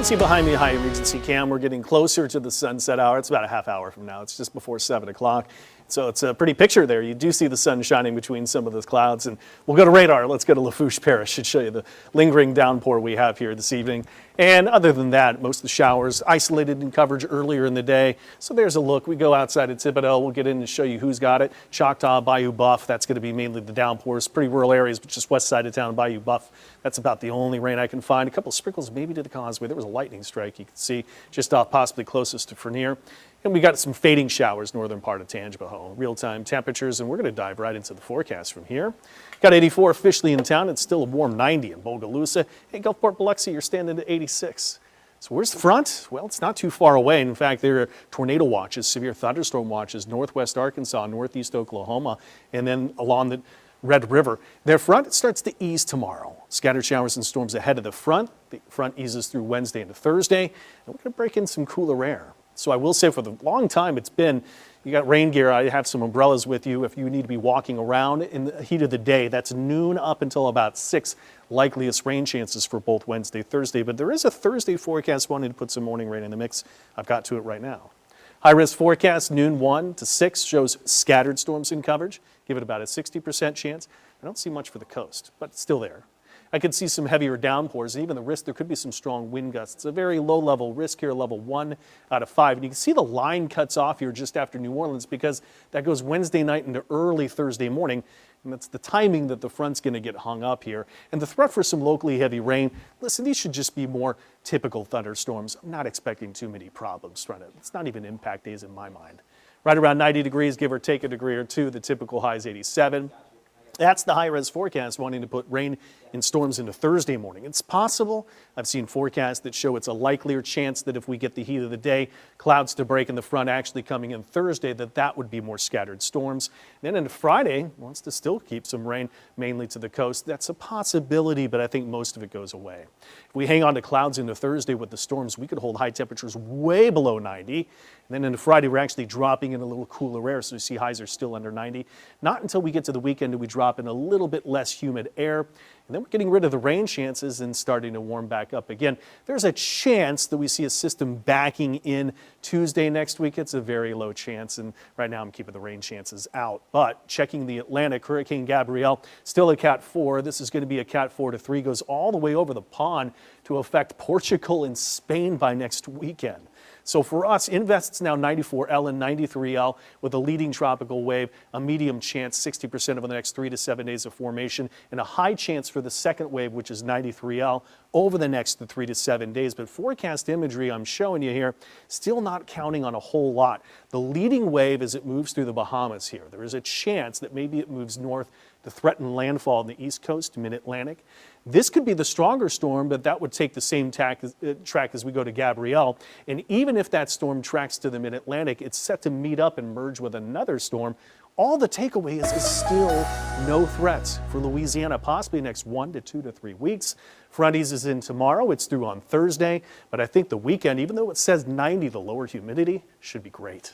can see behind me a high emergency cam. We're getting closer to the sunset hour. It's about a half hour from now. It's just before 7 o'clock. So it's a pretty picture there. You do see the sun shining between some of those clouds. And we'll go to radar. Let's go to Lafourche Parish and show you the lingering downpour we have here this evening. And other than that, most of the showers isolated in coverage earlier in the day. So there's a look. We go outside at Thibodaux. We'll get in and show you who's got it. Choctaw, Bayou Buff. That's going to be mainly the downpours. Pretty rural areas, but just west side of town, Bayou Buff. That's about the only rain I can find. A couple of sprinkles maybe to the causeway. There was a lightning strike you can see just off possibly closest to Fernier. And we got some fading showers northern part of Tangipahoa. Real-time temperatures, and we're going to dive right into the forecast from here. Got 84 officially in town. It's still a warm 90 in Bogalusa. Hey, Gulfport, Biloxi, you're standing at 86. So where's the front? Well, it's not too far away. In fact, there are tornado watches, severe thunderstorm watches, northwest Arkansas, northeast Oklahoma, and then along the Red River. Their front, it starts to ease tomorrow. Scattered showers and storms ahead of the front. The front eases through Wednesday into Thursday, and we're going to break in some cooler air. So I will say for the long time it's been, you got rain gear, I have some umbrellas with you if you need to be walking around in the heat of the day. That's noon up until about 6, likeliest rain chances for both Wednesday, Thursday. But there is a Thursday forecast wanting to put some morning rain in the mix. I've got to it right now. High risk forecast noon 1 to 6 shows scattered storms in coverage. Give it about a 60% chance. I don't see much for the coast, but it's still there. I could see some heavier downpours, and even the risk, there could be some strong wind gusts. It's a very low level risk here, level 1 out of 5. And you can see the line cuts off here just after New Orleans because that goes Wednesday night into early Thursday morning. And that's the timing that the front's going to get hung up here. And the threat for some locally heavy rain, listen, these should just be more typical thunderstorms. I'm not expecting too many problems. It's not even impact days in my mind. Right around 90 degrees, give or take a degree or two. The typical high is 87. That's the high-res forecast wanting to put rain and storms into Thursday morning. It's possible. I've seen forecasts that show it's a likelier chance that if we get the heat of the day, clouds to break in the front actually coming in Thursday, that would be more scattered storms. Then into Friday, wants to still keep some rain mainly to the coast. That's a possibility, but I think most of it goes away. If we hang on to clouds into Thursday with the storms, we could hold high temperatures way below 90. And then into Friday, we're actually dropping in a little cooler air, so you see highs are still under 90. Not until we get to the weekend do we drop in a little bit less humid air. And then we're getting rid of the rain chances and starting to warm back up again. There's a chance that we see a system backing in Tuesday next week. It's a very low chance, and right now I'm keeping the rain chances out. But checking the Atlantic, Hurricane Gabrielle, still a Cat 4. This is going to be a Cat 4 to 3, goes all the way over the pond to affect Portugal and Spain by next weekend. So for us, Invest's now 94L and 93L with a leading tropical wave, a medium chance, 60% over the next 3 to 7 days of formation, and a high chance for the second wave, which is 93L, over the next 3 to 7 days. But forecast imagery I'm showing you here, still not counting on a whole lot. The leading wave as it moves through the Bahamas here. There is a chance that maybe it moves north to threaten landfall on the east coast, mid-Atlantic. This could be the stronger storm, but that would take the same track as we go to Gabrielle. And even if that storm tracks to the mid-Atlantic, it's set to meet up and merge with another storm. All the takeaway is still no threats for Louisiana, possibly next 1 to 2 to 3 weeks. Front eases in tomorrow. It's through on Thursday. But I think the weekend, even though it says 90, the lower humidity should be great.